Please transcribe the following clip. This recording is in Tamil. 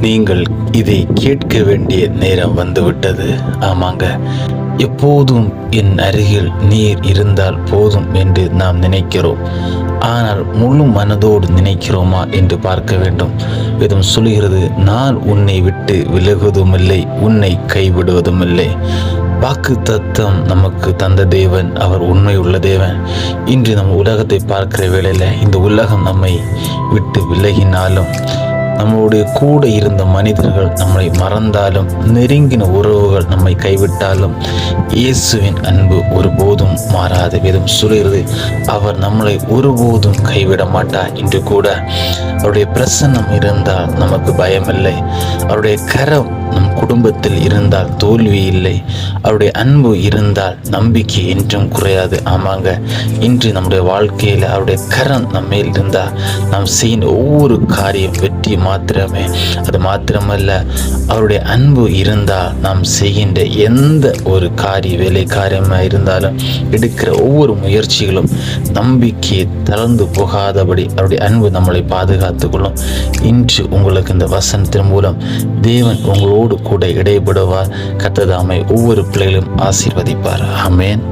நீங்கள் இதை கேட்க வேண்டிய நேரம் வந்துவிட்டது. ஆமாங்க, எப்போதும் என் அருகில் நீர் இருந்தால் போதும் என்று நாம் நினைக்கிறோம். ஆனால் முழு மனதோடு நினைக்கிறோமா என்று பார்க்க வேண்டும். வேதம் சொல்கிறது, நான் உன்னை விட்டு விலகுவதுமில்லை, உன்னை கைவிடுவதுமில்லை. வாக்கு தத்தம் நமக்கு தந்த தேவன் அவர் உண்மை உள்ள தேவன். இன்று நம்ம உலகத்தை பார்க்கிற வேளையில் இந்த உலகம் நம்மை விட்டு விலகினாலும், நம்மளுடைய கூட இருந்த மனிதர்கள் நம்மை மறந்தாலும், நெருங்கின உறவுகள் நம்மை கைவிட்டாலும், இயேசுவின் அன்பு ஒருபோதும் மாறாது. வேதம் சொல்கிறது, அவர் நம்மளை ஒருபோதும் கைவிட மாட்டார். இன்று கூட அவருடைய பிரசன்னம் இருந்தால் நமக்கு பயமில்லை. அவருடைய கரம் நம் குடும்பத்தில் இருந்தால் தோல்வி இல்லை. அவருடைய அன்பு இருந்தால் நம்பிக்கை என்றும் குறையாது. ஆமாங்க, இன்று நம்முடைய வாழ்க்கையில் அவருடைய கரம் நம்மேல் இருந்தால் நாம் செய்யும் ஒவ்வொரு காரியம் வெற்றி மாத்திரமே. அது மாத்திரமல்ல, அவருடைய அன்பு இருந்தால் நாம் செய்கின்ற எந்த ஒரு வேலை காரியமாக இருந்தாலும், எடுக்கிற ஒவ்வொரு முயற்சிகளும் நம்பிக்கையை தளர்ந்து போகாதபடி அவருடைய அன்பு நம்மளை பாதுகாத்துக்கொள்ளும். இன்று உங்களுக்கு இந்த வசனத்தின் மூலம் தேவன் உங்களோடு கூட இடைபடுவார். கர்த்தர் தாமே ஒவ்வொரு பிள்ளைகளும் ஆசீர்வதிப்பார். ஆமென்.